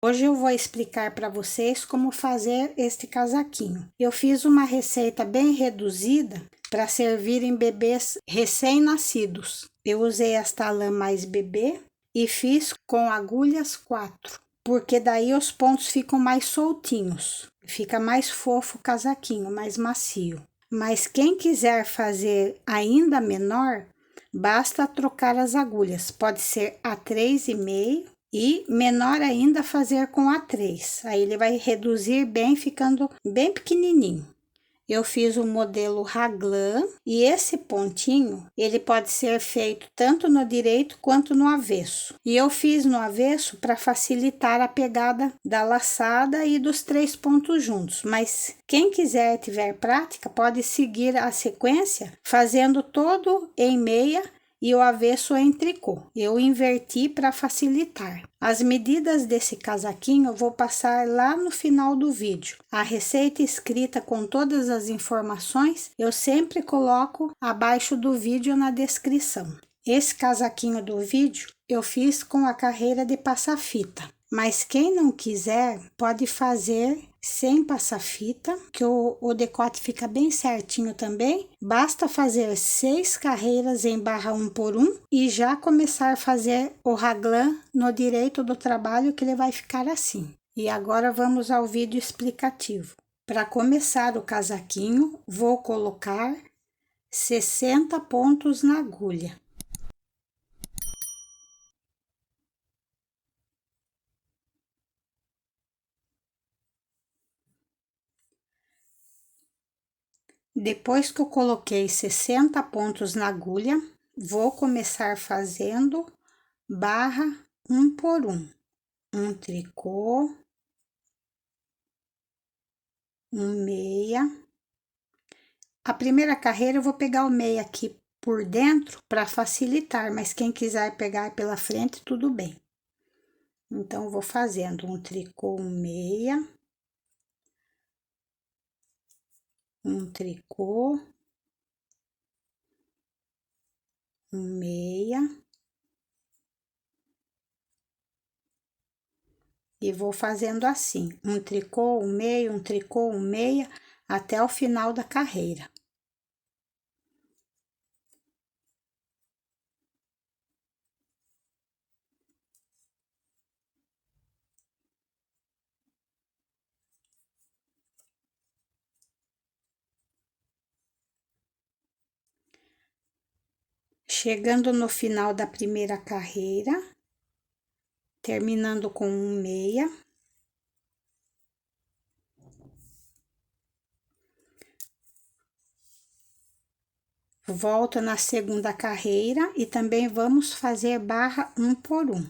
Hoje eu vou explicar para vocês como fazer este casaquinho. Eu fiz uma receita bem reduzida para servir em bebês recém-nascidos. Eu usei esta lã mais bebê e fiz com agulhas 4, porque daí os pontos ficam mais soltinhos. Fica mais fofo o casaquinho, mais macio. Mas quem quiser fazer ainda menor, basta trocar as agulhas. Pode ser a 3,5 e menor ainda fazer com a 3. Aí ele vai reduzir bem, ficando bem pequenininho. Eu fiz o modelo raglan e esse pontinho, ele pode ser feito tanto no direito quanto no avesso. E eu fiz no avesso para facilitar a pegada da laçada e dos 3 pontos juntos. Mas quem quiser tiver prática, pode seguir a sequência fazendo todo em meia e o avesso em tricô. Eu inverti para facilitar. As medidas desse casaquinho eu vou passar lá no final do vídeo. A receita escrita com todas as informações eu sempre coloco abaixo do vídeo na descrição. Esse casaquinho do vídeo eu fiz com a carreira de passar-fita. Mas quem não quiser pode fazer sem passar fita, que o decote fica bem certinho também. Basta fazer 6 carreiras em barra 1 por 1 e já começar a fazer o raglan no direito do trabalho, que ele vai ficar assim. E agora vamos ao vídeo explicativo. Para começar o casaquinho, vou colocar 60 pontos na agulha. Depois que eu coloquei 60 pontos na agulha, vou começar fazendo barra 1 por 1. Um tricô, um meia. A primeira carreira eu vou pegar o meia aqui por dentro para facilitar, mas quem quiser pegar pela frente, tudo bem. Então, vou fazendo um tricô, um meia. Um tricô, um meia, e vou fazendo assim, um tricô, um meio, um tricô, um meia, até o final da carreira. Chegando no final da primeira carreira, terminando com um meia. Volto na segunda carreira e também vamos fazer barra 1 por 1.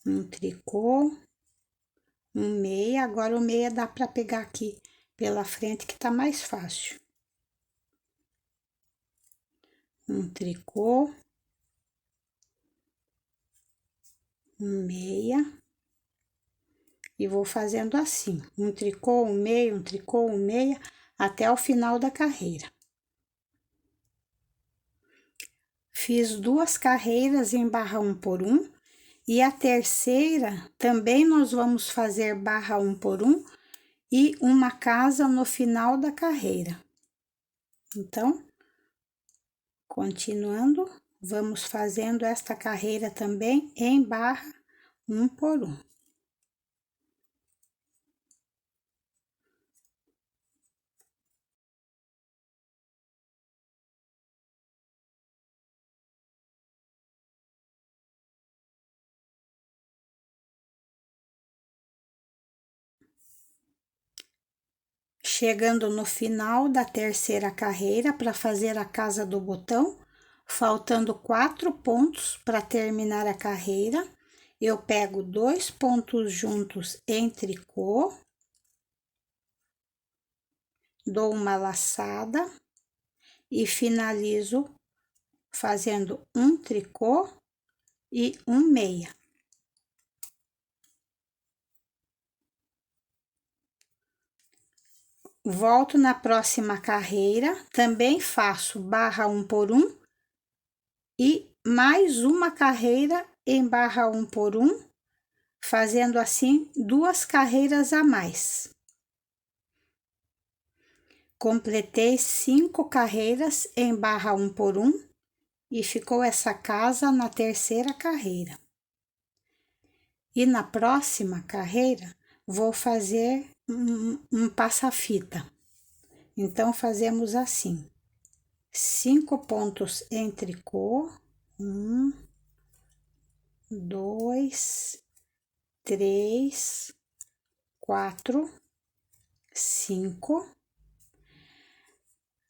Um tricô, um meia. Agora o meia dá para pegar aqui pela frente, que tá mais fácil. Um tricô, um meia, e vou fazendo assim, um tricô, um meio, um tricô, um meia, até o final da carreira. Fiz 2 carreiras em barra 1 por 1, e a terceira também nós vamos fazer barra 1 por 1 e uma casa no final da carreira. Então, continuando, vamos fazendo esta carreira também em barra 1 por 1. Chegando no final da terceira carreira para fazer a casa do botão, faltando 4 pontos para terminar a carreira, eu pego 2 pontos juntos em tricô, dou uma laçada e finalizo fazendo um tricô e um meia. Volto na próxima carreira, também faço barra 1 por 1 e mais uma carreira em barra 1 por 1 fazendo assim 2 carreiras a mais. Completei 5 carreiras em barra 1 por 1 e ficou essa casa na terceira carreira. E na próxima carreira, vou fazer um passa-fita. Então, fazemos assim: 5 pontos em tricô, 1, 2, 3, 4, 5.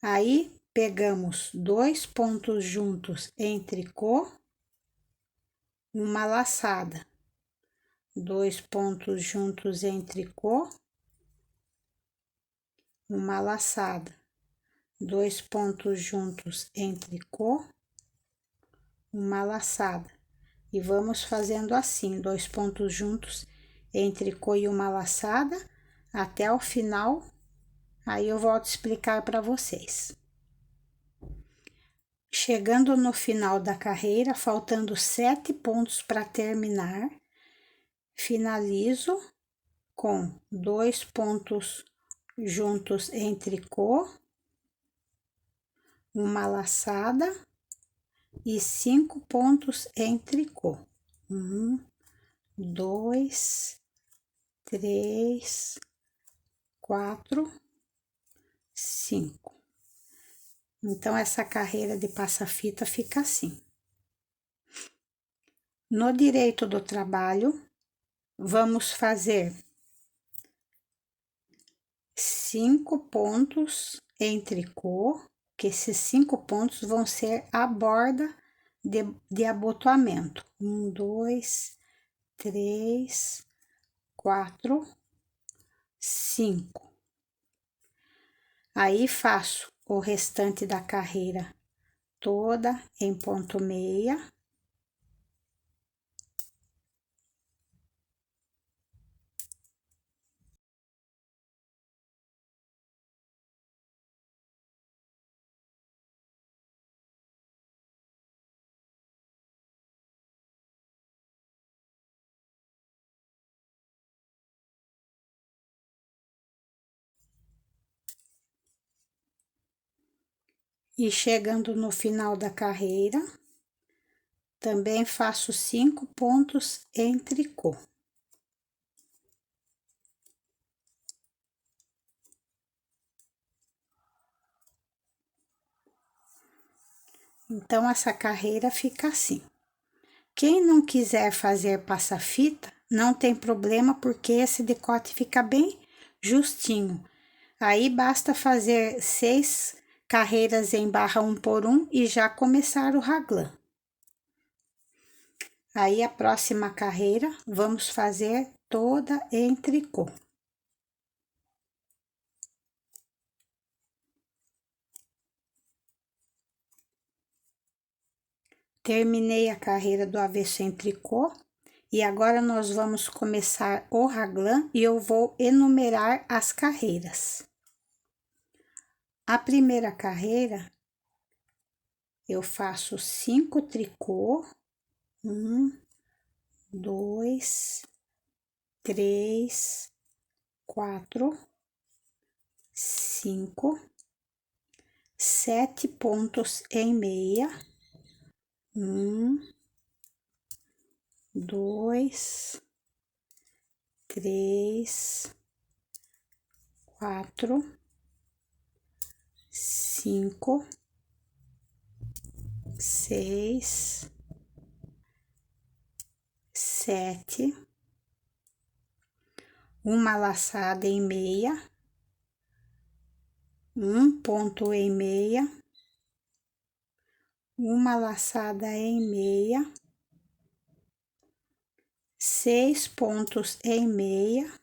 Aí, pegamos 2 pontos juntos em tricô, uma laçada, 2 pontos juntos em tricô, uma laçada, 2 pontos juntos em tricô, uma laçada. E vamos fazendo assim, 2 pontos juntos em tricô e uma laçada, até o final, aí eu volto a explicar para vocês. Chegando no final da carreira, faltando 7 pontos para terminar, finalizo com 2 pontos juntos em tricô, uma laçada e 5 pontos em tricô. 1, 2, 3, 4, 5. Então, essa carreira de passa-fita fica assim. No direito do trabalho, vamos fazer 5 pontos em tricô, que esses 5 pontos vão ser a borda de abotoamento. 1, 2, 3, 4, 5. Aí, faço o restante da carreira toda em ponto meia. E chegando no final da carreira, também faço 5 pontos em tricô. Então, essa carreira fica assim. Quem não quiser fazer passa-fita, não tem problema, porque esse decote fica bem justinho. Aí, basta fazer 6 carreiras em barra 1 por 1 e já começar o raglan. Aí, a próxima carreira, vamos fazer toda em tricô. Terminei a carreira do avesso em tricô e agora nós vamos começar o raglan e eu vou enumerar as carreiras. A primeira carreira, eu faço 5 tricô, 1, 2, 3, 4, 5, 7 pontos em meia. 1, 2, 3, 4, 5, 6, 7, uma laçada em meia, um ponto em meia, uma laçada em meia, 6 pontos em meia,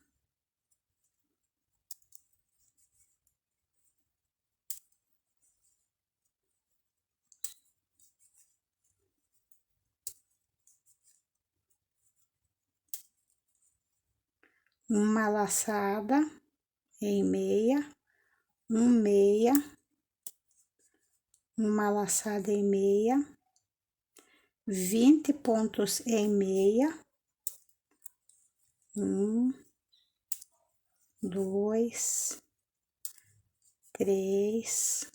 uma laçada em meia, meia, uma laçada em meia, 20 pontos em meia, Um, dois, três,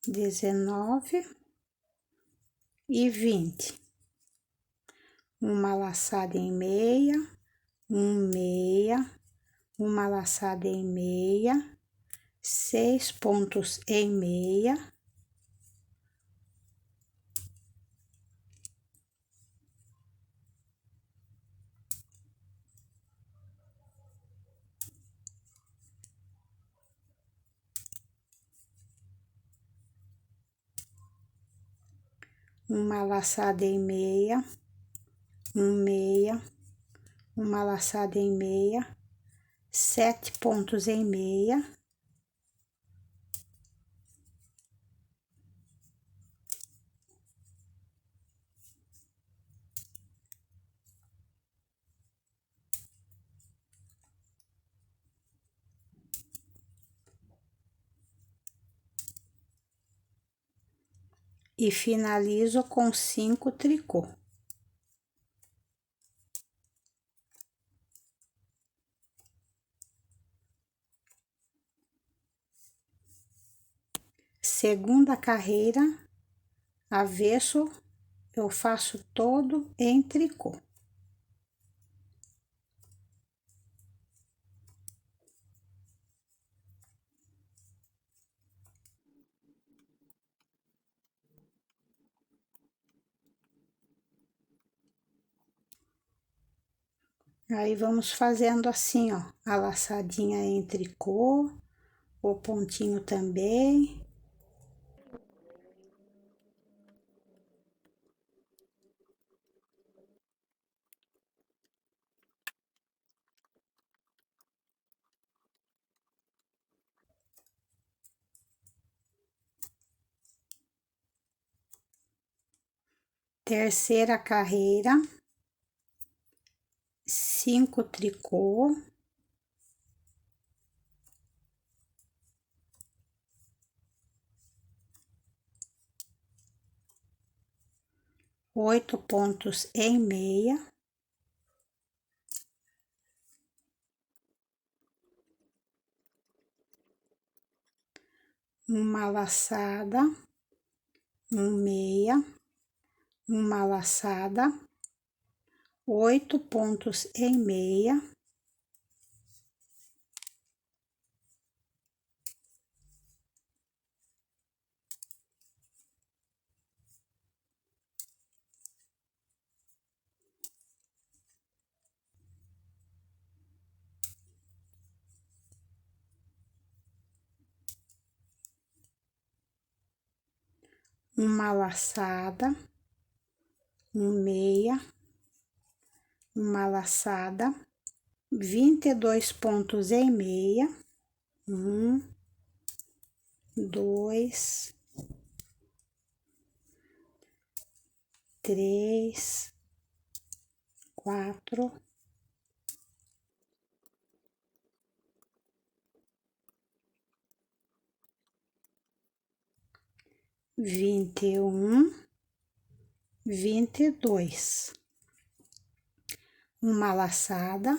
dezenove e 20. Uma laçada em meia, meia, uma laçada em meia, 6 pontos em meia, uma laçada em meia, meia, uma laçada em meia, 7 pontos em meia, e finalizo com 5 tricô. Segunda carreira, avesso, eu faço todo em tricô. Aí, vamos fazendo assim, ó, a laçadinha em tricô, o pontinho também. Terceira carreira, 5 tricô. Oito pontos em meia. Uma laçada, meia, uma laçada, 8 pontos em meia. Uma laçada, meia, uma laçada, 22 pontos em meia, 1, 2, 3, 4, 21, 22. Uma laçada,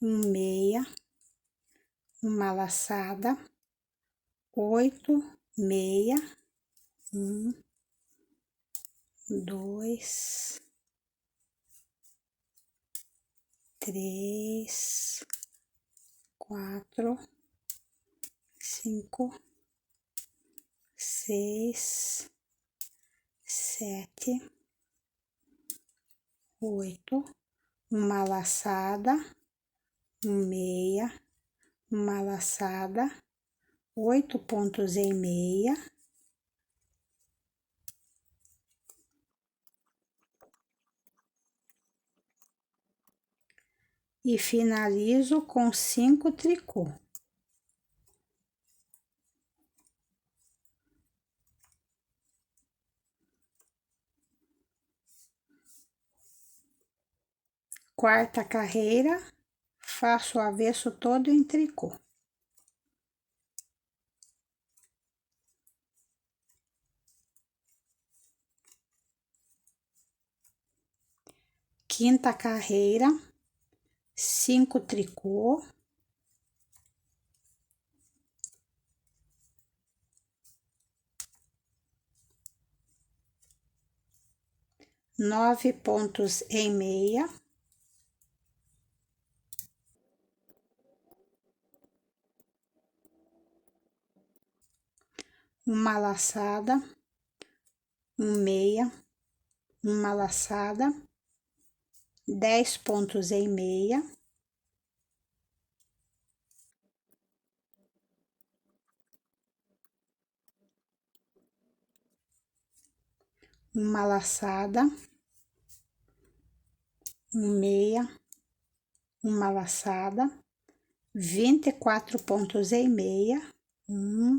meia, uma laçada, 8, meia, 1, 2, 3, 4, 5, 6, 7, 8, uma laçada, meia, uma laçada, 8 pontos em meia. E finalizo com 5 tricô. Quarta carreira, faço o avesso todo em tricô. quinta carreira, 5 tricô, nove pontos em meia, uma laçada, meia, uma laçada, 10 pontos em meia, uma laçada, meia, uma laçada, 24 pontos em meia, 1,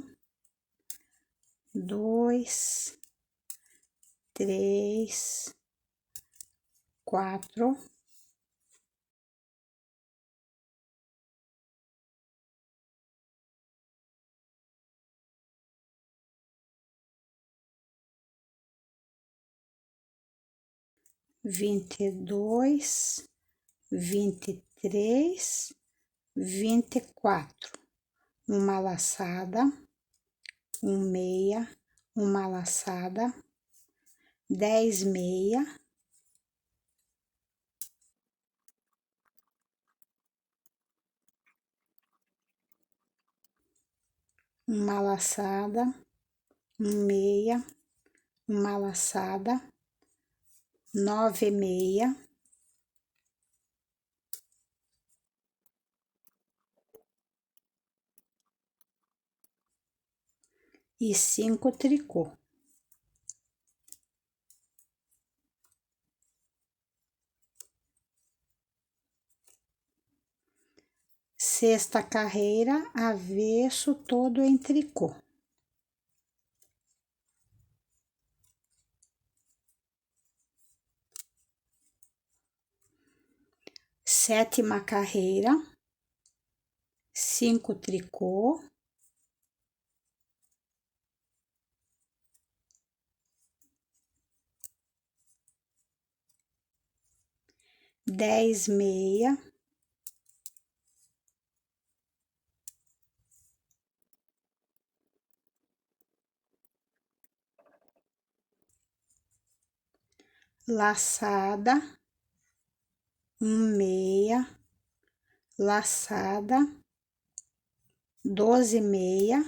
2, 3, 4, 22, 23, 24, uma laçada, meia, uma laçada, 10 meia, uma laçada, meia, uma laçada, 9 meia, e 5 tricô. Sexta carreira, avesso todo em tricô. Sétima carreira, 5 tricô, dez meia, laçada, meia, laçada, 12 meia,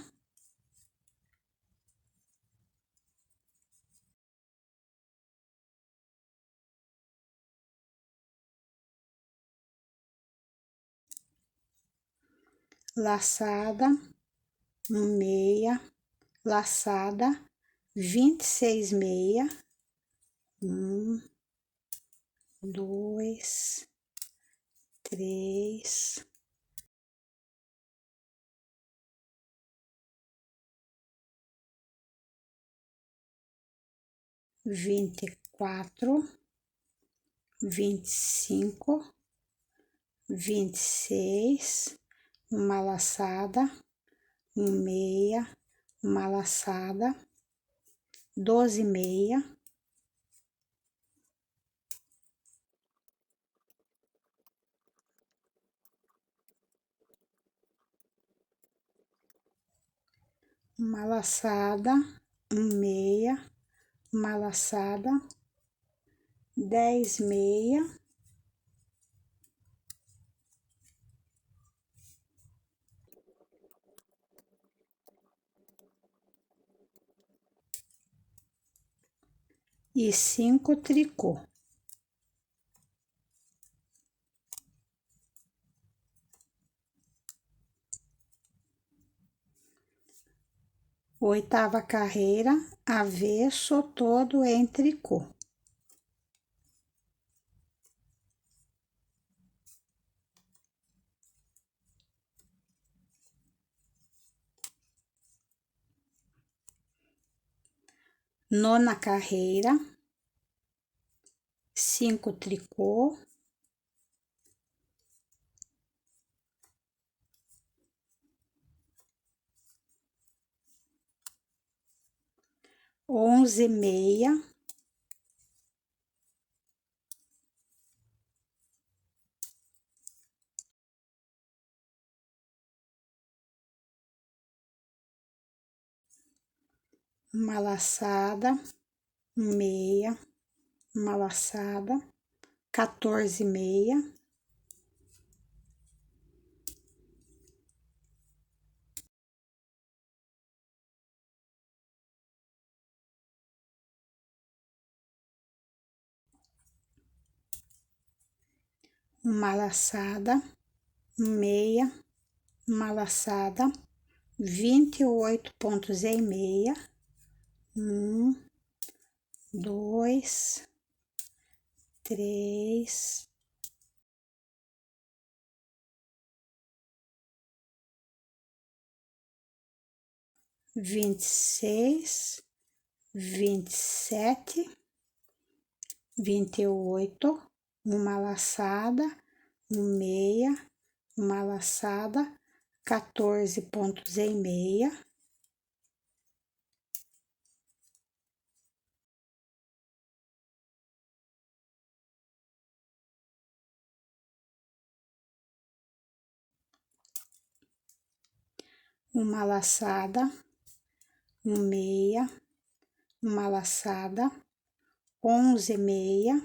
laçada, meia, laçada, 26 meia, 1, 2, 3, 24, 25, 26, uma laçada, meia, uma laçada, 12 meia, uma laçada, meia, uma laçada, 10 meia, e 5 tricô. Oitava carreira, avesso todo em tricô. Nona carreira, 5 tricô, 11 meia, uma laçada, meia, uma laçada, 14 meia, uma laçada, meia, uma laçada, 28 pontos em meia, 1, 2, 3, 26, 27, 28, uma laçada, meia, uma laçada, 14 pontos em meia, uma laçada, meia, uma laçada, 11 meia,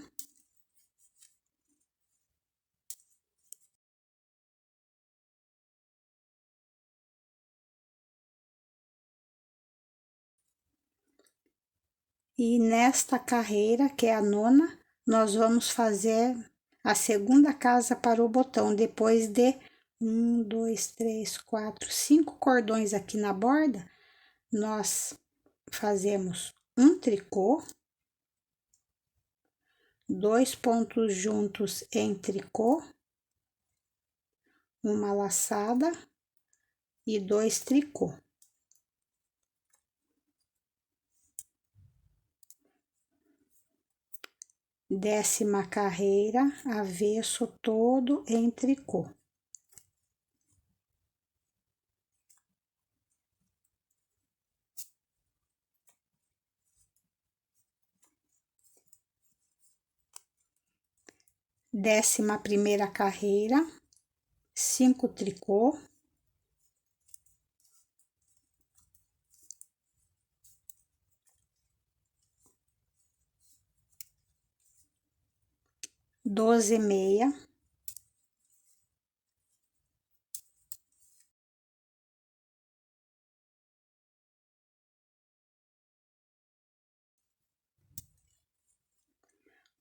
e nesta carreira, que é a nona, nós vamos fazer a segunda casa para o botão, depois de 1, 2, 3, 4, 5 cordões aqui na borda, nós fazemos um tricô, 2 pontos juntos em tricô, uma laçada e 2 tricô. Décima carreira, avesso todo em tricô. Décima primeira carreira, 5 tricô. Doze meia.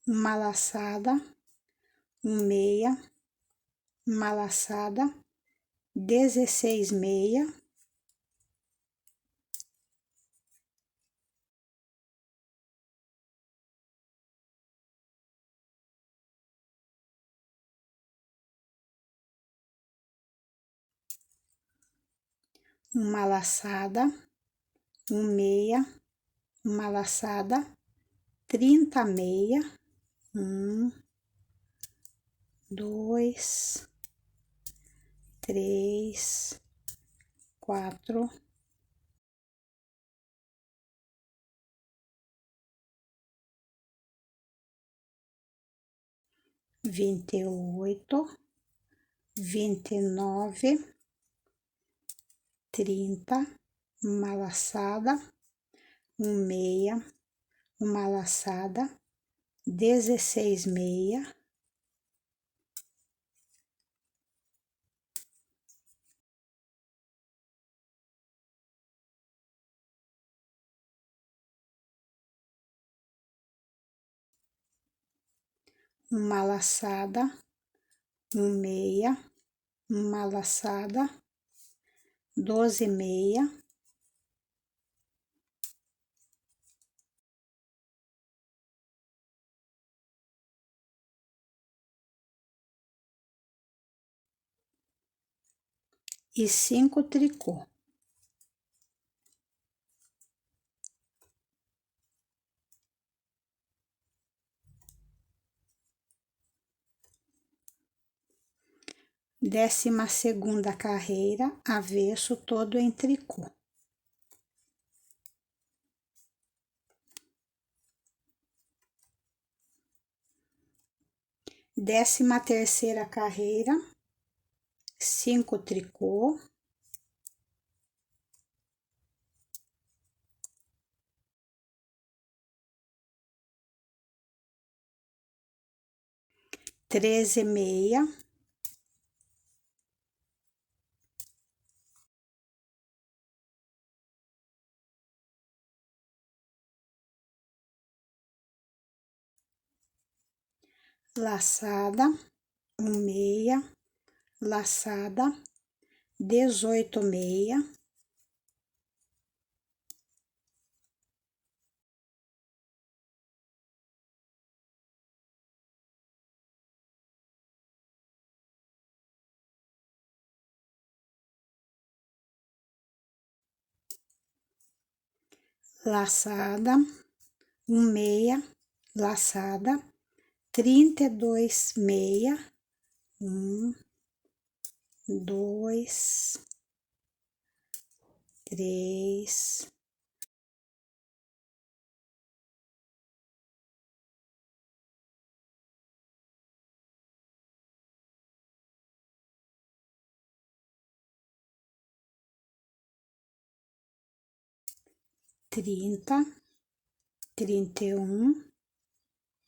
Uma laçada, meia, uma laçada, 16 meia, uma laçada, meia, uma laçada, 30 meia, 1, 2, 3, 4, 28, 29, 30, uma laçada, meia, uma laçada, 16 meia, uma laçada, meia, uma laçada, 12 meia, e 5 tricô. Décima segunda carreira, avesso todo em tricô. Décima terceira carreira, 5 tricô. 13,5, laçada, 1,6, laçada, 18,5, laçada, 1,6, laçada, 32,6, 2, 3, 30, 31,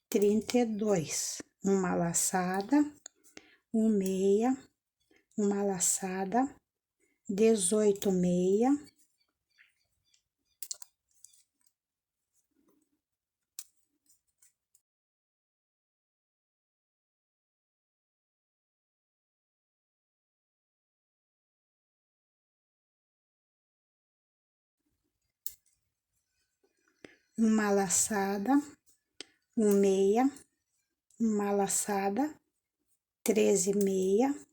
32, uma laçada, 1,6, uma laçada, 18,6, uma laçada, 1,6, uma laçada, 13,6,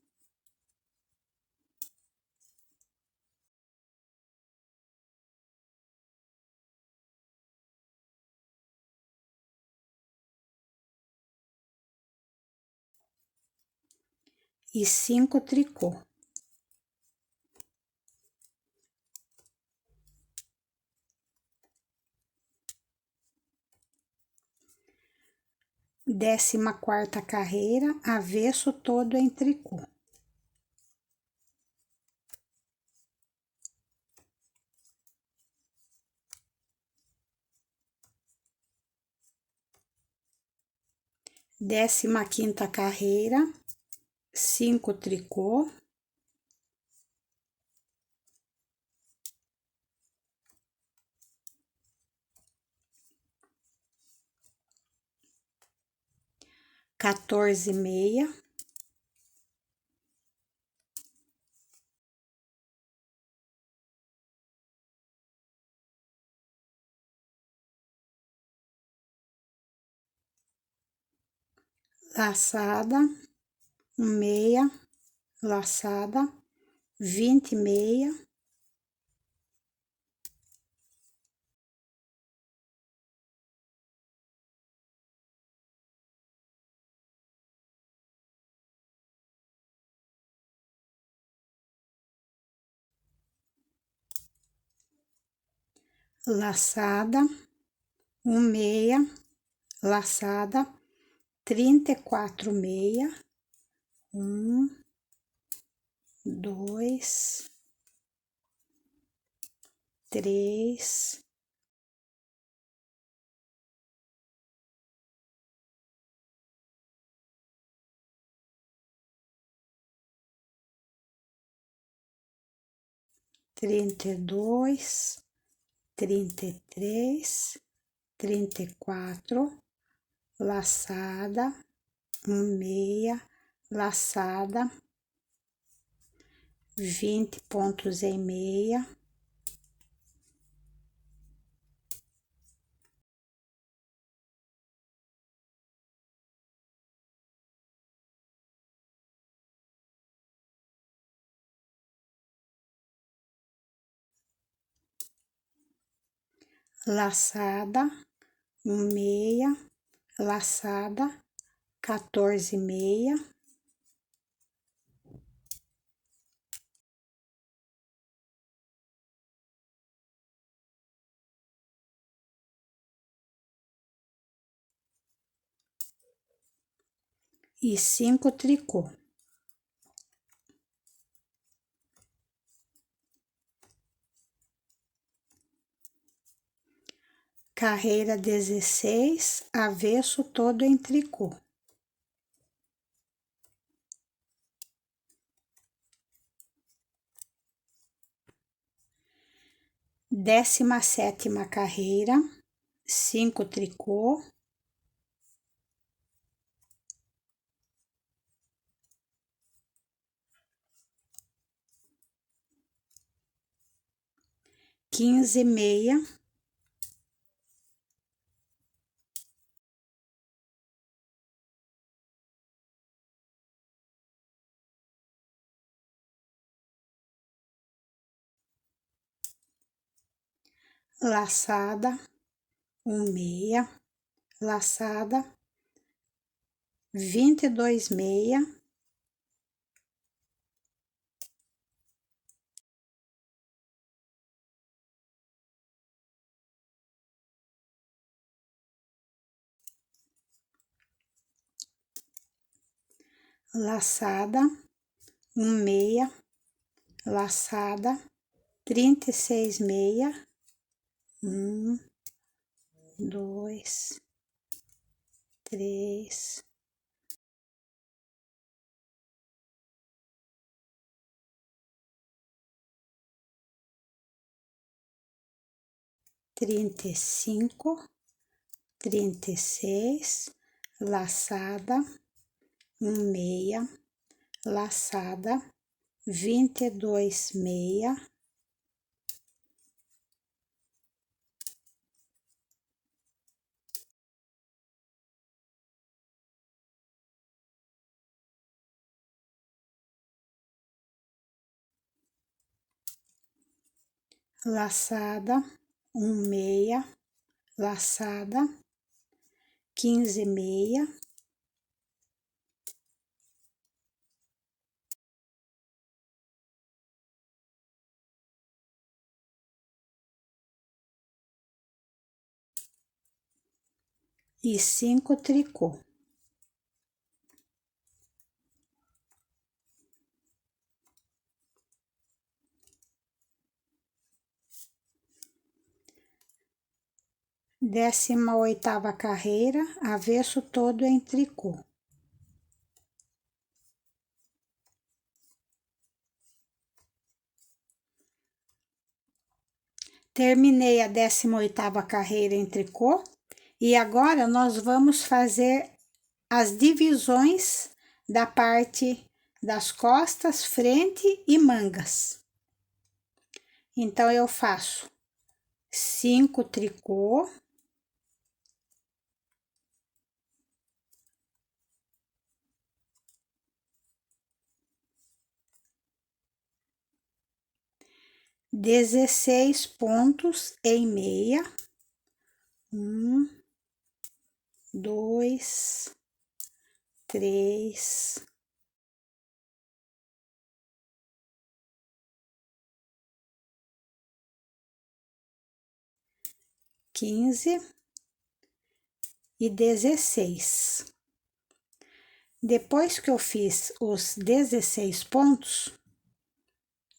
e 5 tricô. Décima quarta carreira, avesso todo em tricô. Décima quinta carreira, 5 tricô. Quatorze, meia. Laçada, 1,6, laçada, 20,6, laçada, 1,6, laçada, 34,6, 2, 3, 32, 33, 34, laçada, 1,6, laçada, 20 pontos em meia, laçada, 1,6, laçada, 14,6, e 5 tricô. Carreira 16, avesso todo em tricô. 17ª carreira, 5 tricô, quinze meia, laçada, meia, laçada, 22 meia, laçada, meia, laçada, 36 meia, 2, 3, 35, 36, laçada, meia, laçada, 22 meia, laçada, meia, laçada, 15 meia, e 5 tricô. Décima oitava carreira, avesso todo em tricô. Terminei a 18ª carreira em tricô e agora nós vamos fazer as divisões da parte das costas, frente e mangas. Então, eu faço 5 tricô, dezesseis pontos em meia, 2, 3, 15 e 16. Depois que eu fiz os 16 pontos,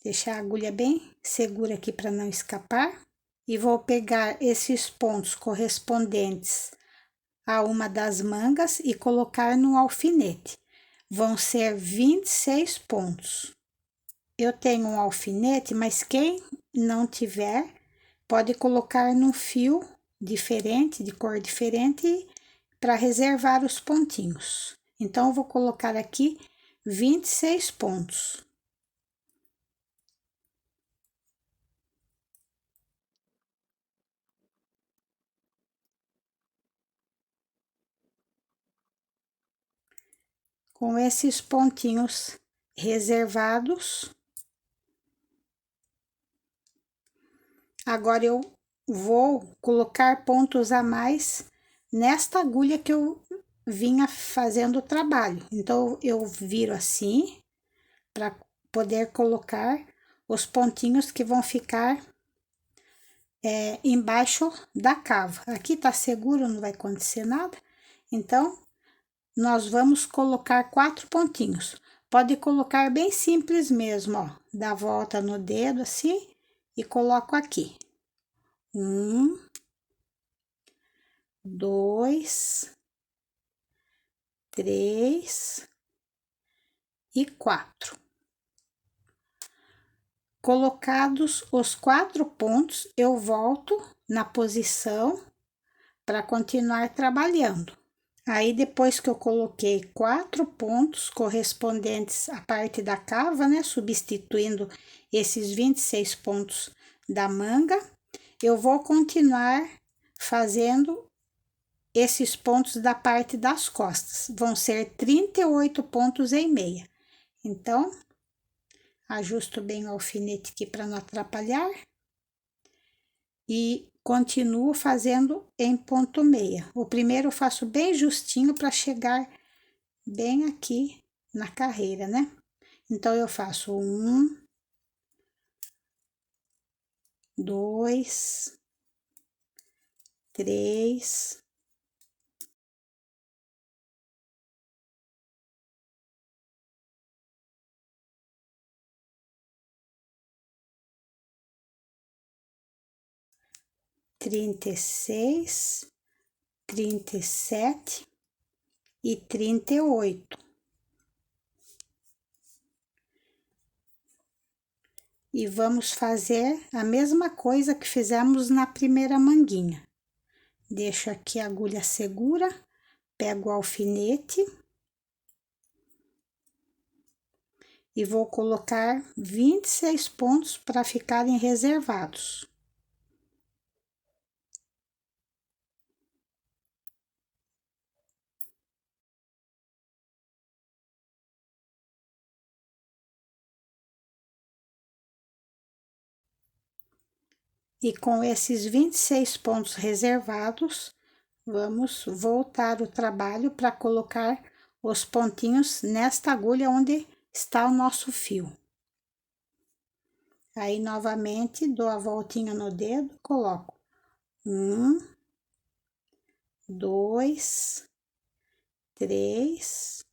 deixar a agulha bem segura aqui para não escapar. E vou pegar esses pontos correspondentes a uma das mangas e colocar no alfinete. Vão ser 26 pontos. Eu tenho um alfinete, mas quem não tiver, pode colocar num fio diferente, de cor diferente, para reservar os pontinhos. Então, eu vou colocar aqui 26 pontos. Com esses pontinhos reservados, agora eu vou colocar pontos a mais nesta agulha que eu vinha fazendo o trabalho. Então, eu viro assim, para poder colocar os pontinhos que vão ficar embaixo da cava. Aqui tá seguro, não vai acontecer nada. Então, nós vamos colocar 4 pontinhos. Pode colocar bem simples mesmo, ó. Dá volta no dedo assim e coloco aqui. 1, 2, 3 e 4. Colocados os 4 pontos, eu volto na posição para continuar trabalhando. Aí, depois que eu coloquei 4 pontos correspondentes à parte da cava, né, substituindo esses 26 pontos da manga, eu vou continuar fazendo esses pontos da parte das costas. Vão ser 38 pontos em meia. Então, ajusto bem o alfinete aqui para não atrapalhar. E continuo fazendo em ponto meia. O primeiro eu faço bem justinho para chegar bem aqui na carreira, né? Então, eu faço 1, 2, 3, 36, 37 e 38. E vamos fazer a mesma coisa que fizemos na primeira manguinha. Deixo aqui a agulha segura, pego o alfinete e vou colocar 26 pontos para ficarem reservados. E com esses 26 pontos reservados, vamos voltar o trabalho para colocar os pontinhos nesta agulha onde está o nosso fio. Aí, novamente, dou a voltinha no dedo, coloco 1, 2, 3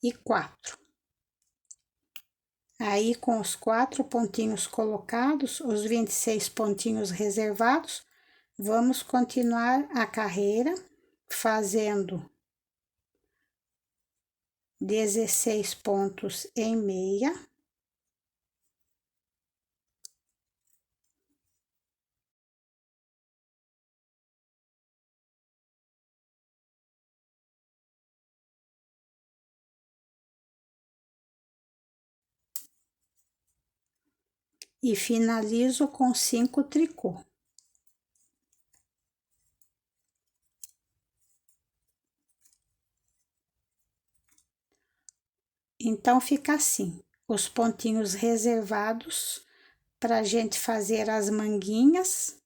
e 4. Aí, com os 4 pontinhos colocados, os 26 pontinhos reservados, vamos continuar a carreira fazendo 16 pontos em meia. E finalizo com 5 tricô. Então, fica assim, os pontinhos reservados para a gente fazer as manguinhas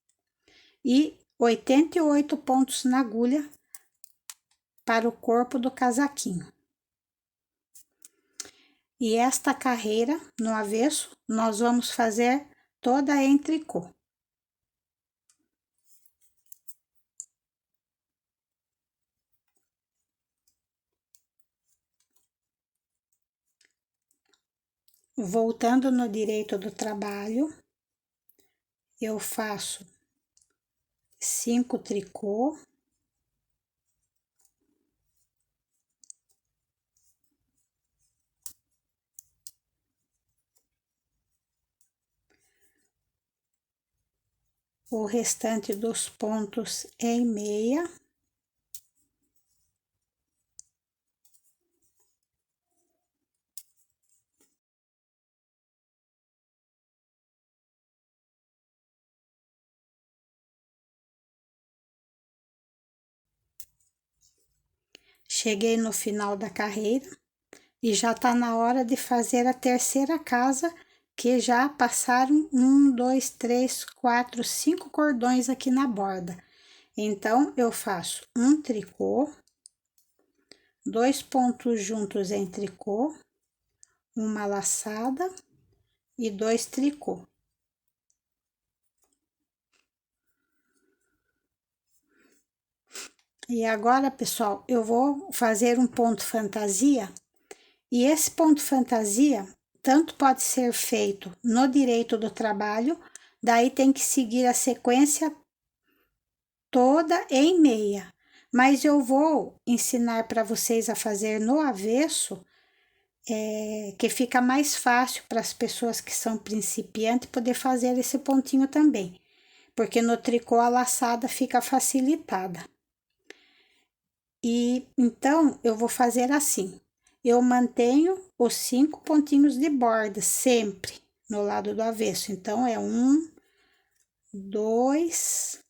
e 88 pontos na agulha para o corpo do casaquinho. E esta carreira, no avesso, nós vamos fazer toda em tricô. Voltando no direito do trabalho, eu faço 5 tricô. O restante dos pontos em meia. Cheguei no final da carreira e já tá na hora de fazer a terceira casa, que já passaram 1, 2, 3, 4, 5 cordões aqui na borda. Então, eu faço um tricô, 2 pontos juntos em tricô, uma laçada e 2 tricô. E agora, pessoal, eu vou fazer um ponto fantasia, e esse ponto fantasia tanto pode ser feito no direito do trabalho, daí tem que seguir a sequência toda em meia, mas eu vou ensinar para vocês a fazer no avesso, que fica mais fácil para as pessoas que são principiantes poder fazer esse pontinho também, porque no tricô a laçada fica facilitada. E então eu vou fazer assim: eu mantenho os 5 pontinhos de borda sempre no lado do avesso. Então é 1, 2,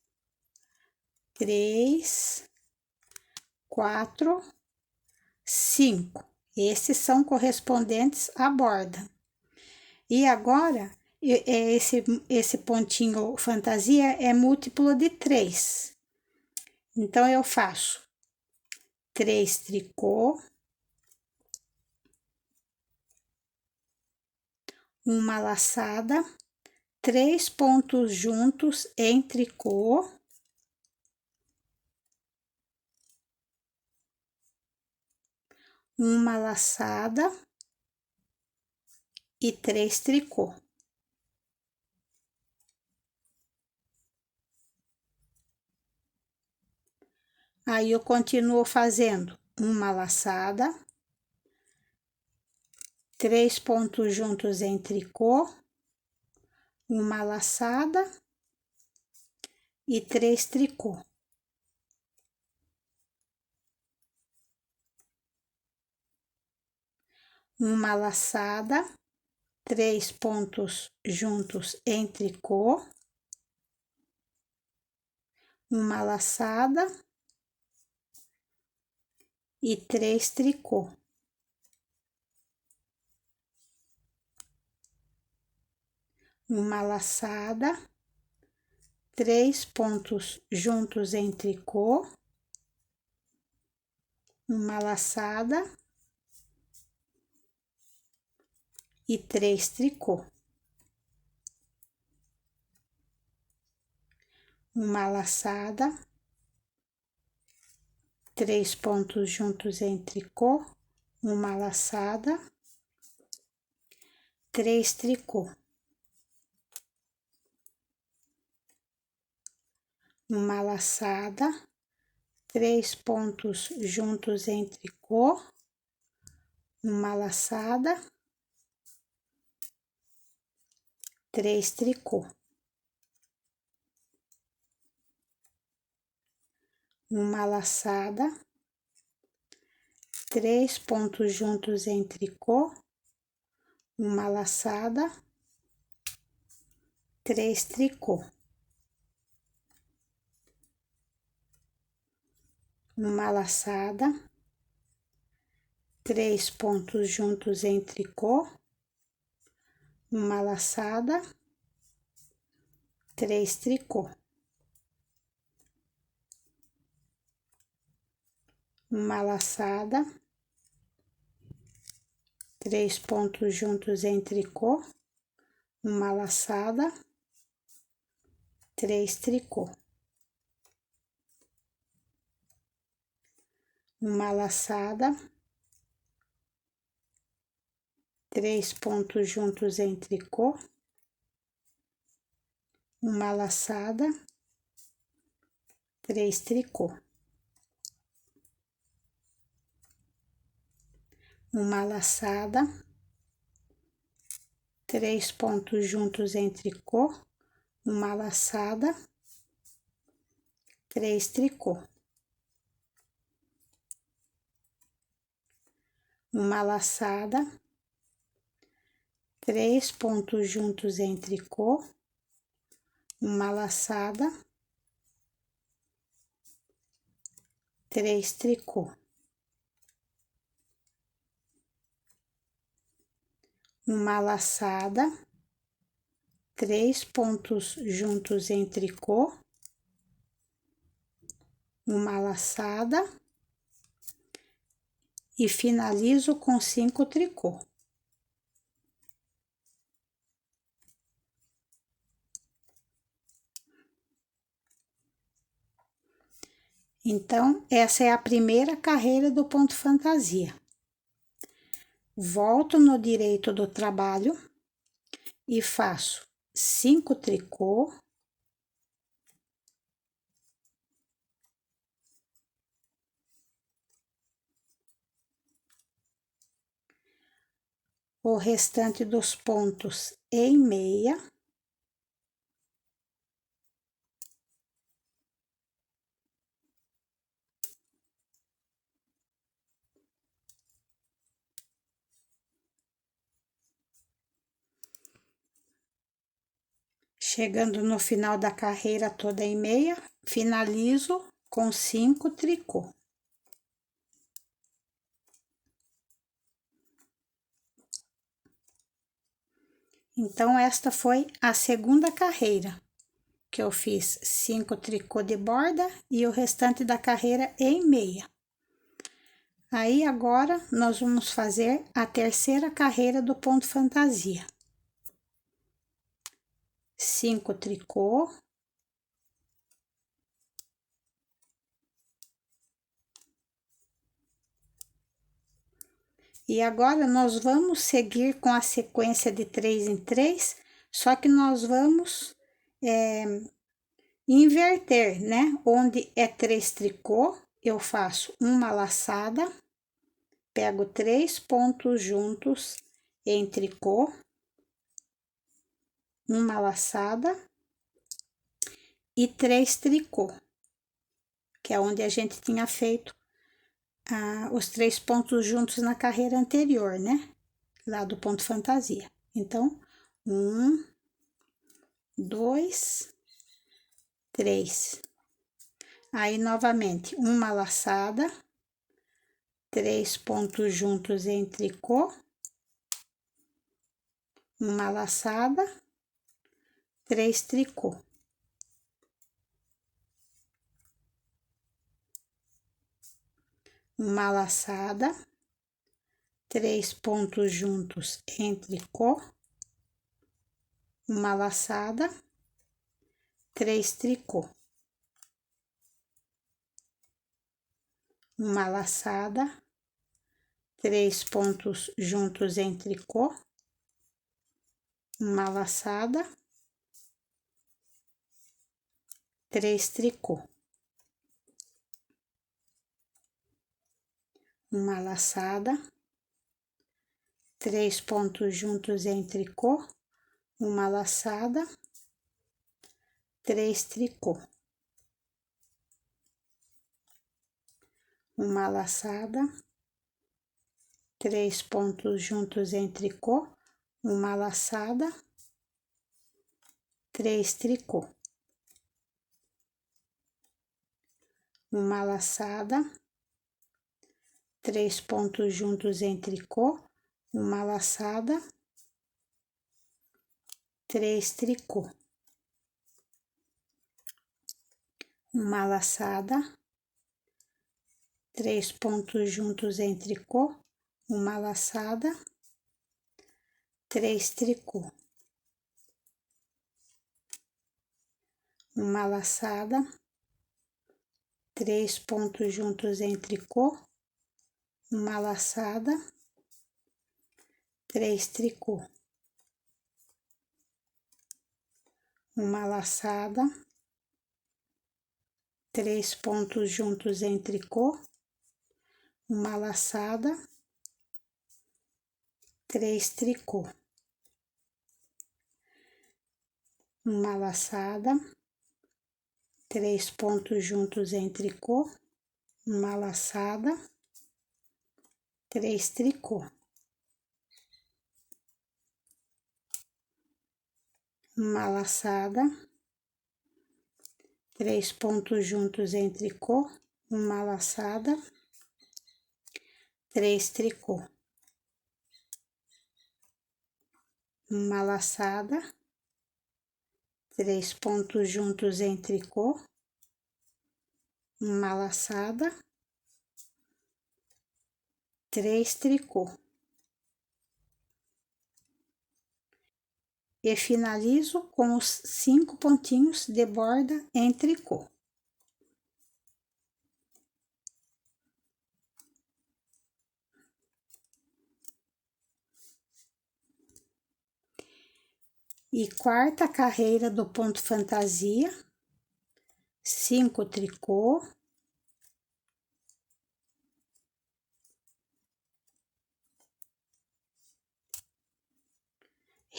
3, 4, 5. Esses são correspondentes à borda. E agora, esse pontinho fantasia é múltiplo de 3. Então, eu faço 3 tricô, uma laçada, 3 pontos juntos em tricô, uma laçada e 3 tricô. Aí eu continuo fazendo uma laçada, 3 pontos juntos em tricô, uma laçada e 3 tricô. Uma laçada, 3 pontos juntos em tricô, uma laçada e 3 tricô. Uma laçada, 3 pontos juntos em tricô, uma laçada e 3 tricô. Uma laçada, 3 pontos juntos em tricô, uma laçada, 3 tricô. Uma laçada, 3 pontos juntos em tricô, uma laçada, 3 tricô. Uma laçada, 3 pontos juntos em tricô, uma laçada, 3 tricô. Uma laçada, 3 pontos juntos em tricô, uma laçada, 3 tricô. Uma laçada, 3 pontos juntos em tricô, uma laçada, 3 tricô. Uma laçada, 3 pontos juntos em tricô, uma laçada, 3 tricô. Uma laçada, 3 pontos juntos em tricô, uma laçada, 3 tricô. Uma laçada, 3 pontos juntos em tricô, uma laçada, 3 tricô. Uma laçada, 3 pontos juntos em tricô, uma laçada e finalizo com 5 tricô. Então, essa é a primeira carreira do ponto fantasia. Volto no direito do trabalho e faço 5 tricô, o restante dos pontos em meia. Chegando no final da carreira toda em meia, finalizo com 5 tricô. Então, esta foi a segunda carreira, que eu fiz 5 tricô de borda e o restante da carreira em meia. Aí, agora, nós vamos fazer a terceira carreira do ponto fantasia. 5 tricô. E agora, nós vamos seguir com a sequência de 3 em 3, só que nós vamos inverter, né? Onde é 3 tricô, eu faço uma laçada, pego 3 pontos juntos em tricô, uma laçada e 3 tricô, que é onde a gente tinha feito os 3 pontos juntos na carreira anterior, né? Lá do ponto fantasia. Então, 1, 2, 3. Aí, novamente, uma laçada, 3 pontos juntos em tricô, uma laçada, 3 tricô. Uma laçada, 3 pontos juntos em tricô, uma laçada, 3 tricô. Uma laçada, 3 pontos juntos em tricô, uma laçada, 3 tricô. Uma laçada, 3 pontos juntos em tricô, uma laçada, 3 tricô. Uma laçada, 3 pontos juntos em tricô, uma laçada, 3 tricô. Uma laçada, 3 pontos juntos em tricô, uma laçada, 3 tricô. Uma laçada, 3 pontos juntos em tricô, uma laçada, 3 tricô. Uma laçada, 3 pontos juntos em tricô, uma laçada, 3 tricô. Uma laçada, 3 pontos juntos em tricô, uma laçada, 3 tricô. Uma laçada, 3 pontos juntos em tricô, uma laçada, 3 tricô. Uma laçada, 3 pontos juntos em tricô, uma laçada, 3 tricô. Uma laçada, 3 pontos juntos em tricô, uma laçada, 3 tricô. E finalizo com os 5 pontinhos de borda em tricô. E quarta carreira do ponto fantasia, 5 tricô,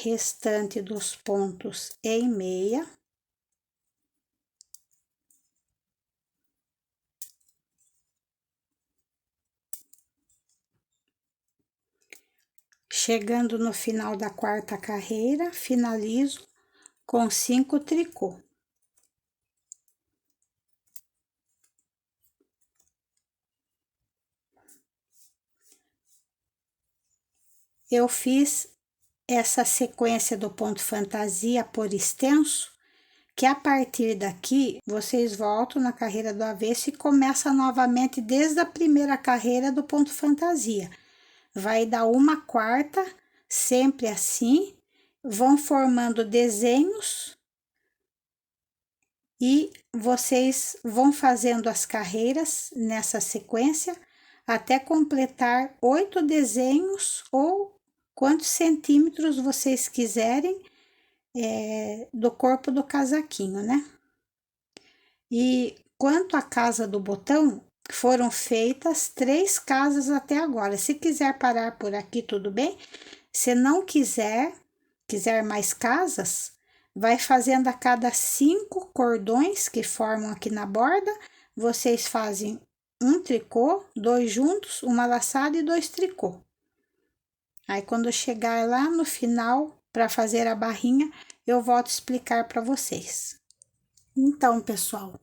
restante dos pontos em meia. Chegando no final da quarta carreira, finalizo com 5 tricô. Eu fiz essa sequência do ponto fantasia por extenso, que a partir daqui vocês voltam na carreira do avesso e começa novamente desde a primeira carreira do ponto fantasia. Vai dar uma quarta, sempre assim, vão formando desenhos e vocês vão fazendo as carreiras nessa sequência até completar 8 desenhos ou quantos centímetros vocês quiserem do corpo do casaquinho, né? E quanto à casa do botão, foram feitas 3 casas até agora. Se quiser parar por aqui, tudo bem. Se não quiser mais casas, vai fazendo a cada 5 cordões que formam aqui na borda, vocês fazem um tricô, 2 juntos, uma laçada e 2 tricô. Aí, quando chegar lá no final, para fazer a barrinha, eu volto a explicar para vocês. Então, pessoal,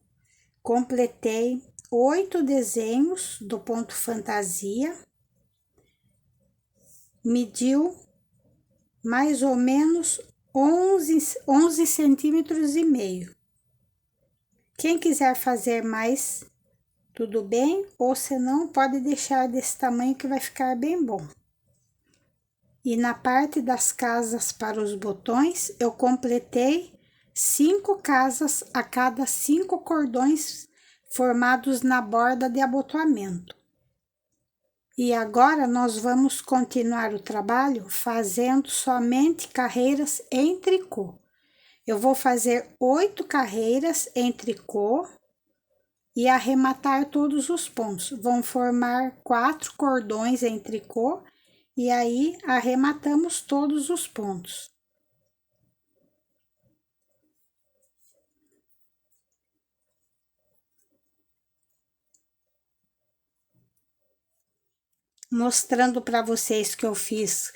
completei 8 desenhos do ponto fantasia, mediu mais ou menos 11 centímetros e meio. Quem quiser fazer mais, tudo bem, ou se não, pode deixar desse tamanho que vai ficar bem bom. E na parte das casas para os botões, eu completei 5 casas a cada 5 cordões formados na borda de abotoamento. E agora nós vamos continuar o trabalho fazendo somente carreiras em tricô. Eu vou fazer 8 carreiras em tricô e arrematar todos os pontos. Vão formar 4 cordões em tricô e aí arrematamos todos os pontos. Mostrando para vocês que eu fiz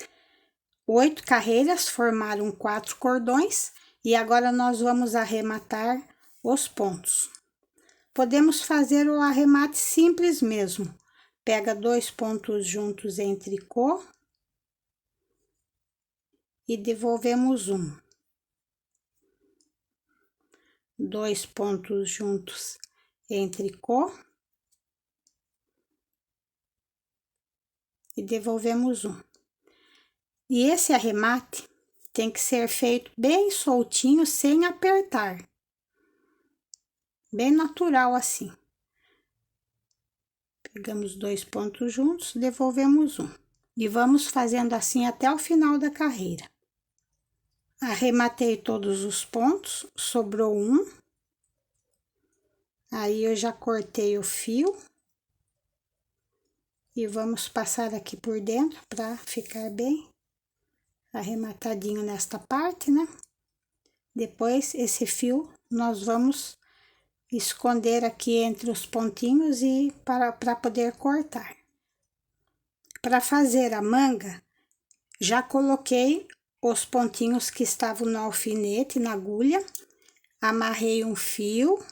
8 carreiras, formaram 4 cordões e agora nós vamos arrematar os pontos. Podemos fazer o arremate simples mesmo. Pega 2 pontos juntos em tricô e devolvemos um. 2 pontos juntos em tricô e devolvemos um. E esse arremate tem que ser feito bem soltinho, sem apertar. Bem natural assim. Pegamos 2 pontos juntos, devolvemos um. E vamos fazendo assim até o final da carreira. Arrematei todos os pontos, sobrou um. Aí eu já cortei o fio. E vamos passar aqui por dentro para ficar bem arrematadinho nesta parte, né? Depois, esse fio, nós vamos esconder aqui entre os pontinhos e para poder cortar. Para fazer a manga, já coloquei os pontinhos que estavam no alfinete, na agulha, amarrei um fio.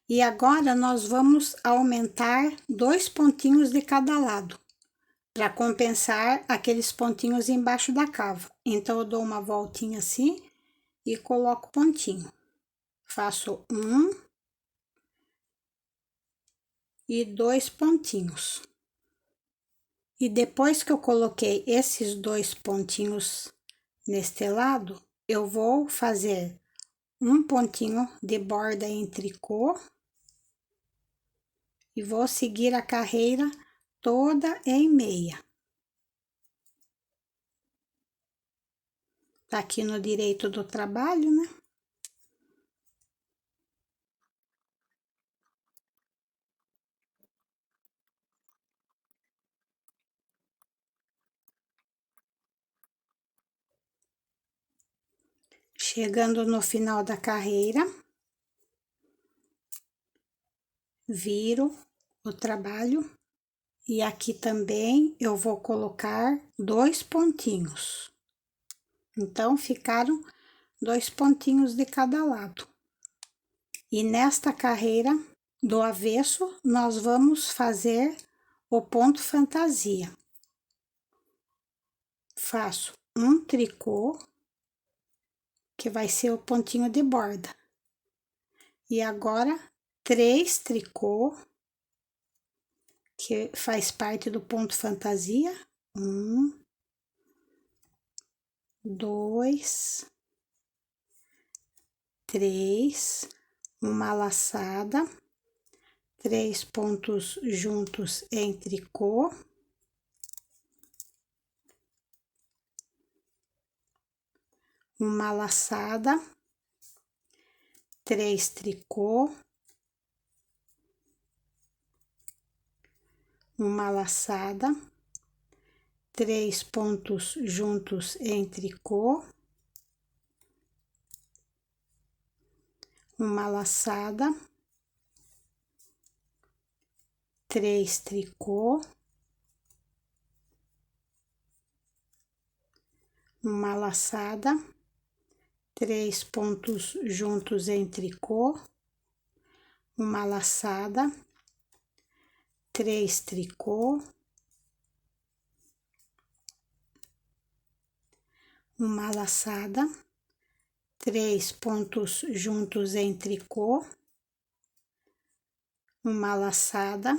E agora, nós vamos aumentar 2 pontinhos de cada lado, para compensar aqueles pontinhos embaixo da cava. Então, eu dou uma voltinha assim e coloco pontinho. Faço um e 2 pontinhos. E depois que eu coloquei esses 2 pontinhos neste lado, eu vou fazer um pontinho de borda em tricô e vou seguir a carreira toda em meia. Tá aqui no direito do trabalho, né? Chegando no final da carreira, viro o trabalho e aqui também eu vou colocar 2 pontinhos. Então, ficaram 2 pontinhos de cada lado. E nesta carreira do avesso, nós vamos fazer o ponto fantasia. Faço um tricô, que vai ser o pontinho de borda. E agora, 3 tricô, que faz parte do ponto fantasia. 1, 2, 3, uma laçada, 3 pontos juntos em tricô, uma laçada, 3 tricô, uma laçada, 3 pontos juntos em tricô, uma laçada, 3 tricô, uma laçada, 3 pontos juntos em tricô, uma laçada, 3 tricô, uma laçada, 3 pontos juntos em tricô, uma laçada,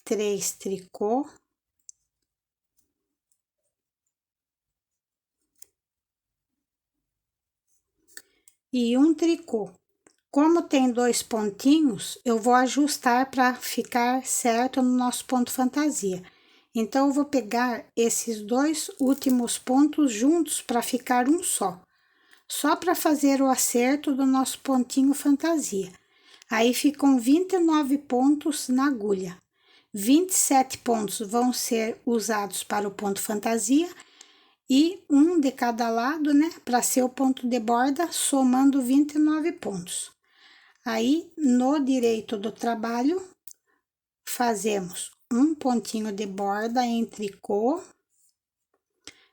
3 tricô, e um tricô. Como tem 2 pontinhos, eu vou ajustar para ficar certo no nosso ponto fantasia. Então, eu vou pegar esses 2 últimos pontos juntos para ficar um só para fazer o acerto do nosso pontinho fantasia. Aí, ficam 29 pontos na agulha. 27 pontos vão ser usados para o ponto fantasia e um de cada lado, né, para ser o ponto de borda, somando 29 pontos. Aí, no direito do trabalho, fazemos um pontinho de borda em tricô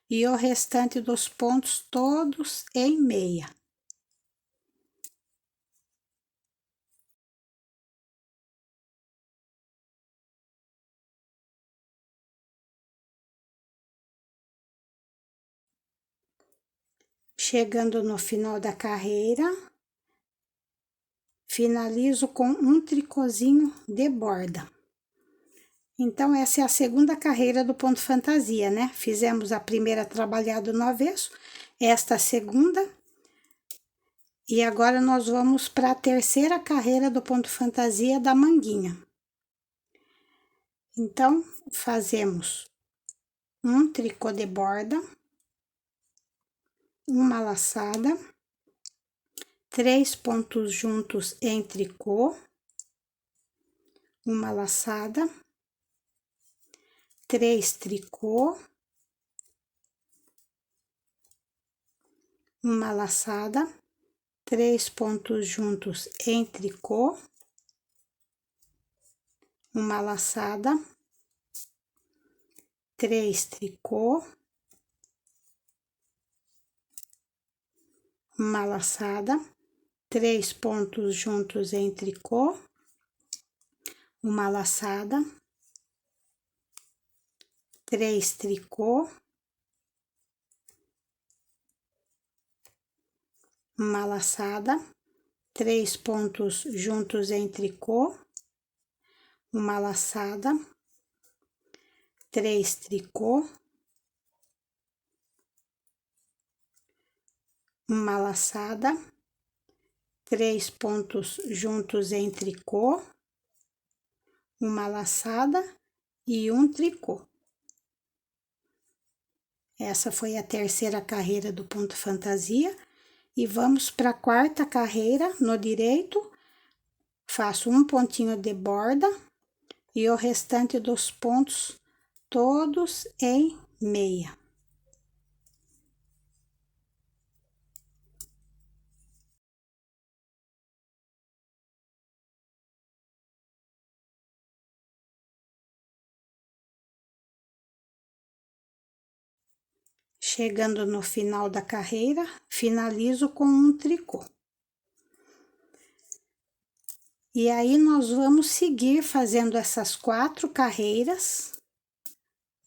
e o restante dos pontos todos em meia. Chegando no final da carreira, finalizo com um tricôzinho de borda. Então, essa é a segunda carreira do ponto fantasia, né? Fizemos a primeira trabalhada no avesso, esta a segunda, e agora nós vamos para a terceira carreira do ponto fantasia da manguinha. Então, fazemos um tricô de borda, uma laçada, 3 pontos juntos em tricô, uma laçada, 3 tricô, uma laçada, 3 pontos juntos em tricô, uma laçada, 3 tricô, uma laçada, 3 pontos juntos em tricô, uma laçada, 3 tricô, uma laçada, 3 pontos juntos em tricô, uma laçada, 3 tricô, uma laçada, 3 pontos juntos em tricô, uma laçada e um tricô. Essa foi a terceira carreira do ponto fantasia. E vamos para a quarta carreira no direito. Faço um pontinho de borda e o restante dos pontos todos em meia. Chegando no final da carreira, finalizo com um tricô. E aí, nós vamos seguir fazendo essas 4 carreiras.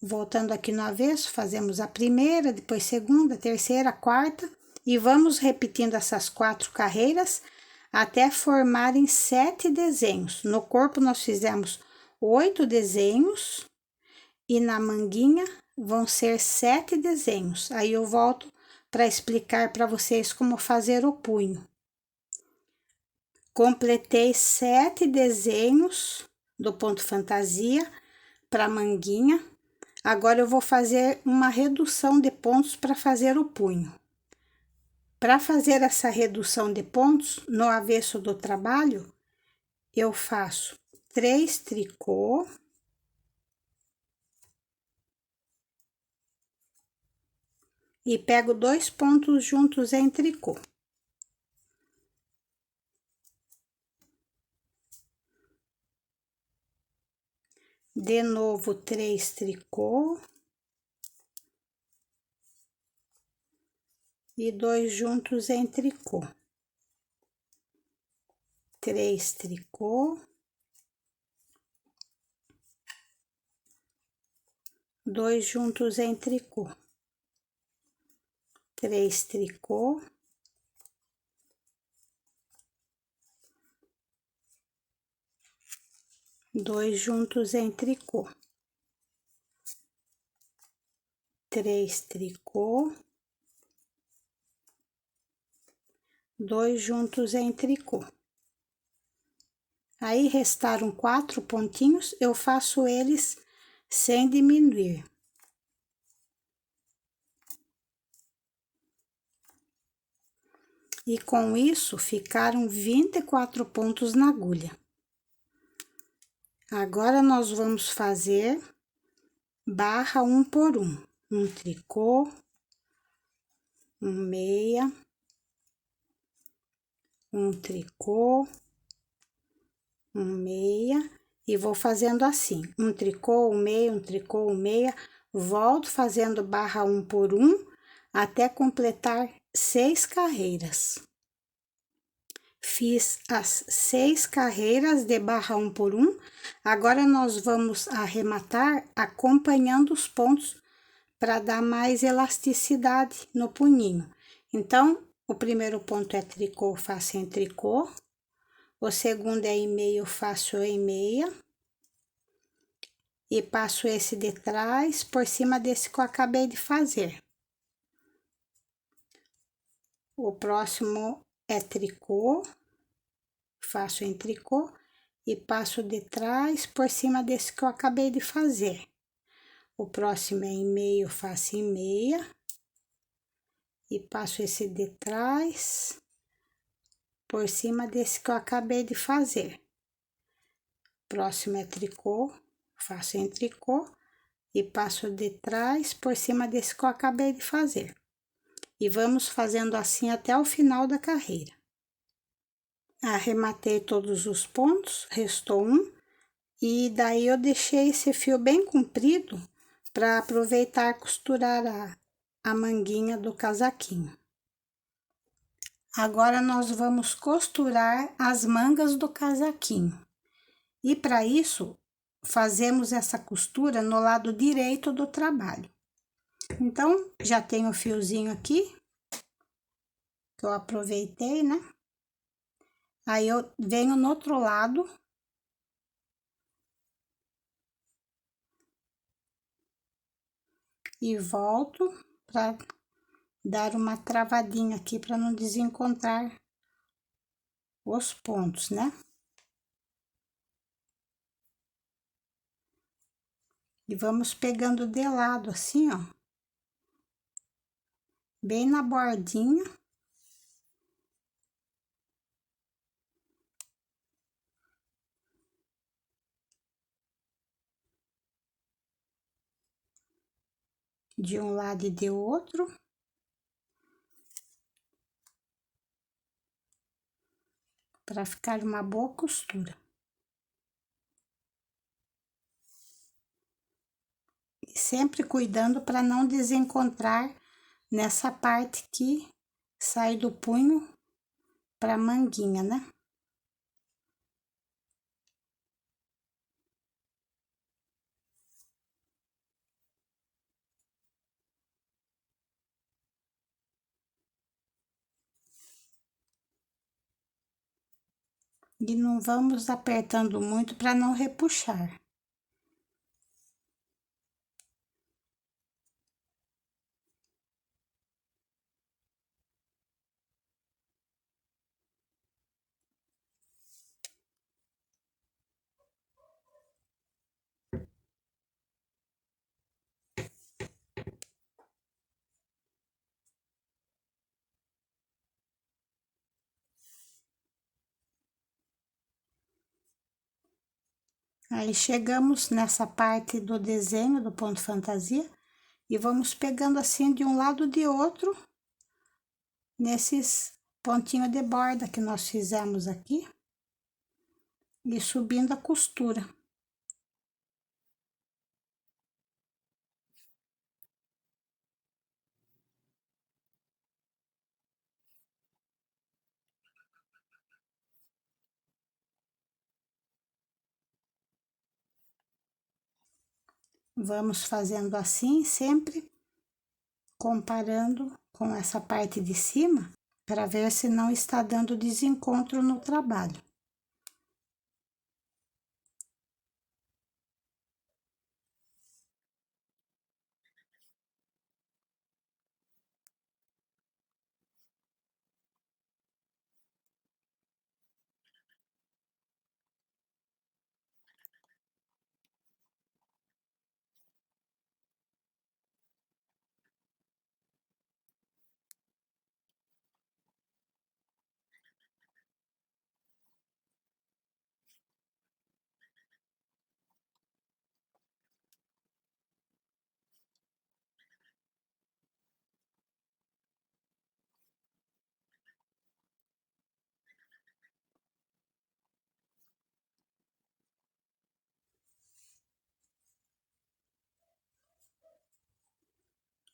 Voltando aqui no avesso, fazemos a primeira, depois segunda, terceira, quarta. E vamos repetindo essas 4 carreiras até formarem 7 desenhos. No corpo, nós fizemos 8 desenhos. E na manguinha, vão ser 7 desenhos. Aí, eu volto para explicar para vocês como fazer o punho. Completei 7 desenhos do ponto fantasia para a manguinha. Agora, eu vou fazer uma redução de pontos para fazer o punho. Para fazer essa redução de pontos, no avesso do trabalho, eu faço 3 tricô. E pego 2 pontos juntos em tricô. De novo, 3 tricô. E 2 juntos em tricô. 3 tricô. 2 juntos em tricô. 3 tricô. 2 juntos em tricô. 3 tricô. 2 juntos em tricô. Aí, restaram 4 pontinhos, eu faço eles sem diminuir. E com isso, ficaram 24 pontos na agulha. Agora, nós vamos fazer barra 1 por 1. Um tricô, um meia, um tricô, um meia, e vou fazendo assim, um tricô, um meia, um tricô, um meia, volto fazendo barra 1 por 1, até completar 6 carreiras. Fiz as 6 carreiras de barra 1 por 1, agora nós vamos arrematar acompanhando os pontos para dar mais elasticidade no punhinho. Então, o primeiro ponto é tricô, faço em tricô. O segundo é em meio, faço em meia. E passo esse de trás por cima desse que eu acabei de fazer. O próximo é tricô, faço em tricô e passo de trás por cima desse que eu acabei de fazer. O próximo é em meio, faço em meia. E passo esse de trás por cima desse que eu acabei de fazer. Próximo é tricô, faço em tricô e passo de trás por cima desse que eu acabei de fazer. E vamos fazendo assim até o final da carreira. Arrematei todos os pontos, restou um, e daí eu deixei esse fio bem comprido para aproveitar e costurar a manguinha do casaquinho. Agora, nós vamos costurar as mangas do casaquinho. E para isso, fazemos essa costura no lado direito do trabalho. Então, já tenho o fiozinho aqui, que eu aproveitei, né? Aí, eu venho no outro lado. E volto para dar uma travadinha aqui para não desencontrar os pontos, né? E vamos pegando de lado assim, ó. Bem na bordinha. De um lado e de outro. Para ficar uma boa costura. E sempre cuidando para não desencontrar nessa parte que sai do punho pra manguinha, né? E não vamos apertando muito para não repuxar. Aí chegamos nessa parte do desenho do ponto fantasia e vamos pegando assim de um lado de outro, nesses pontinhos de borda que nós fizemos aqui, e subindo a costura. Vamos fazendo assim, sempre comparando com essa parte de cima, para ver se não está dando desencontro no trabalho.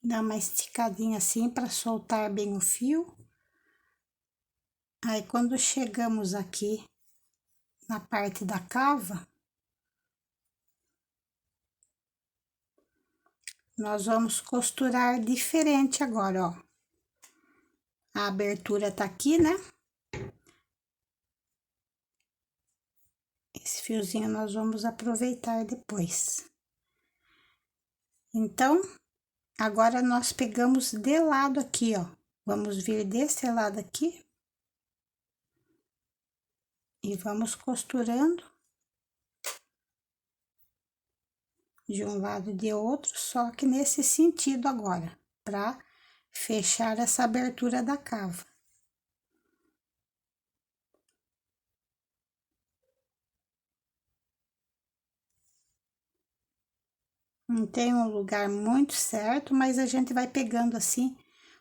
Dá uma esticadinha assim para soltar bem o fio. Aí, quando chegamos aqui na parte da cava, nós vamos costurar diferente agora, ó. A abertura tá aqui, né? Esse fiozinho nós vamos aproveitar depois. Então, agora nós pegamos de lado aqui, ó. Vamos vir desse lado aqui. E vamos costurando de um lado e de outro, só que nesse sentido agora, para fechar essa abertura da cava. Não tem um lugar muito certo, mas a gente vai pegando assim,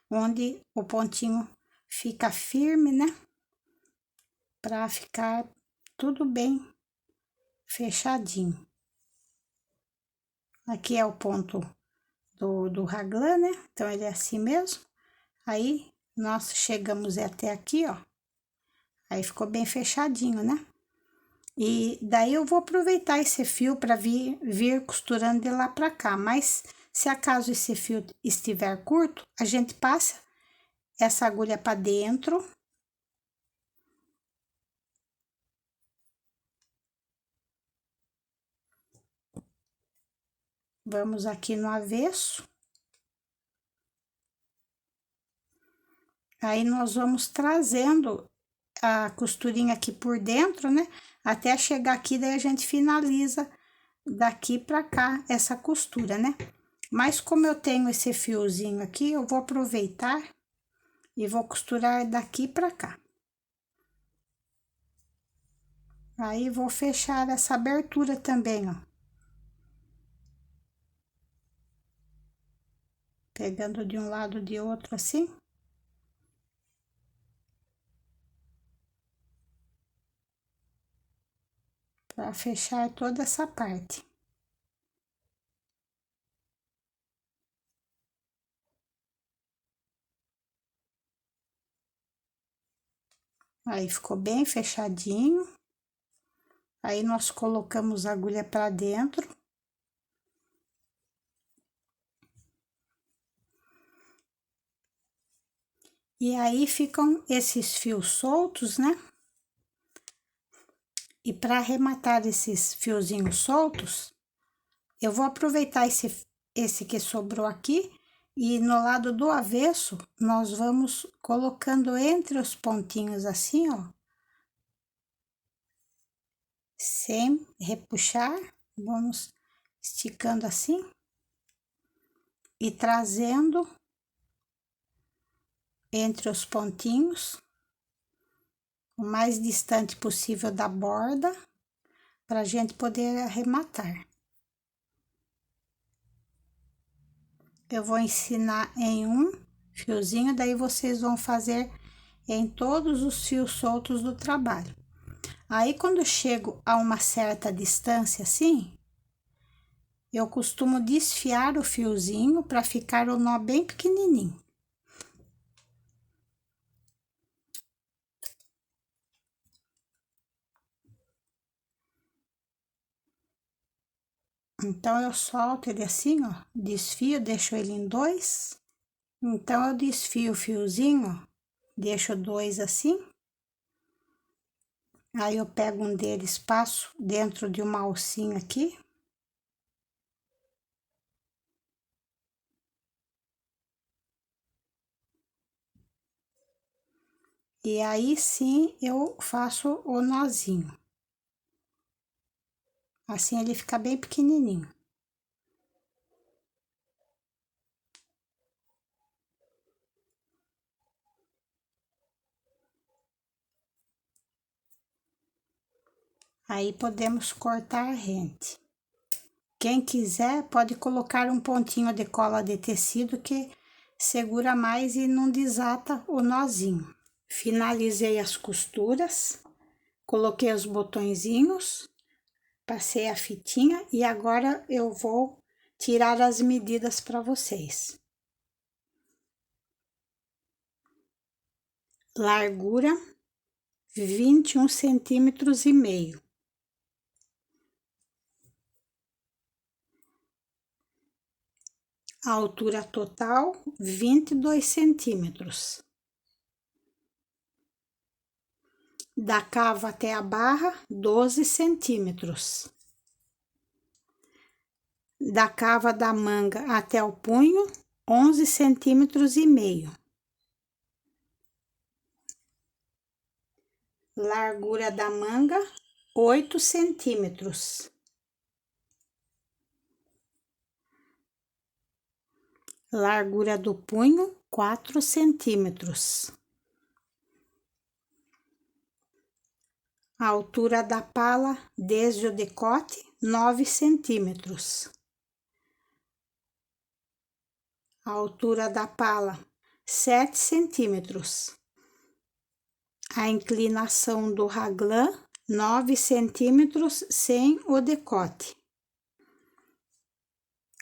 onde o pontinho fica firme, né? Para ficar tudo bem fechadinho. Aqui é o ponto do raglan, né? Então, ele é assim mesmo. Aí, nós chegamos até aqui, ó. Aí, ficou bem fechadinho, né? E daí, eu vou aproveitar esse fio para vir costurando de lá para cá. Mas, se acaso esse fio estiver curto, a gente passa essa agulha para dentro. Vamos aqui no avesso. Aí, nós vamos trazendo a costurinha aqui por dentro, né? Até chegar aqui, daí a gente finaliza daqui pra cá essa costura, né? Mas como eu tenho esse fiozinho aqui, eu vou aproveitar e vou costurar daqui pra cá. Aí, vou fechar essa abertura também, ó. Pegando de um lado de outro assim. Pra fechar toda essa parte. Aí ficou bem fechadinho. Aí nós colocamos a agulha para dentro. E aí ficam esses fios soltos, né? E para arrematar esses fiozinhos soltos, eu vou aproveitar esse que sobrou aqui e no lado do avesso, nós vamos colocando entre os pontinhos assim, ó. Sem repuxar, vamos esticando assim e trazendo entre os pontinhos o mais distante possível da borda para a gente poder arrematar. Eu vou ensinar em um fiozinho, daí vocês vão fazer em todos os fios soltos do trabalho. Aí, quando eu chego a uma certa distância assim, eu costumo desfiar o fiozinho para ficar o nó bem pequenininho. Então, eu solto ele assim, ó, desfio, deixo ele em dois. Então, eu desfio o fiozinho, ó, deixo dois assim. Aí, eu pego um deles, passo dentro de uma alcinha aqui. E aí, sim, eu faço o nozinho. Assim, ele fica bem pequenininho. Aí, podemos cortar a rente. Quem quiser, pode colocar um pontinho de cola de tecido que segura mais e não desata o nozinho. Finalizei as costuras, coloquei os botõezinhos, passei a fitinha e agora eu vou tirar as medidas para vocês. Largura 21 centímetros e meio. A altura total 22 centímetros. Da cava até a barra 12 centímetros. Da cava da manga até o punho 11 centímetros e meio. Largura da manga 8 centímetros. Largura do punho 4 centímetros. A altura da pala desde o decote 9 centímetros. A altura da pala 7 centímetros. A inclinação do raglan 9 centímetros sem o decote.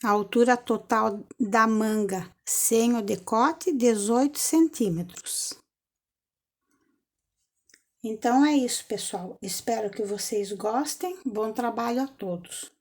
A altura total da manga sem o decote 18 centímetros. Então é isso, pessoal. Espero que vocês gostem. Bom trabalho a todos.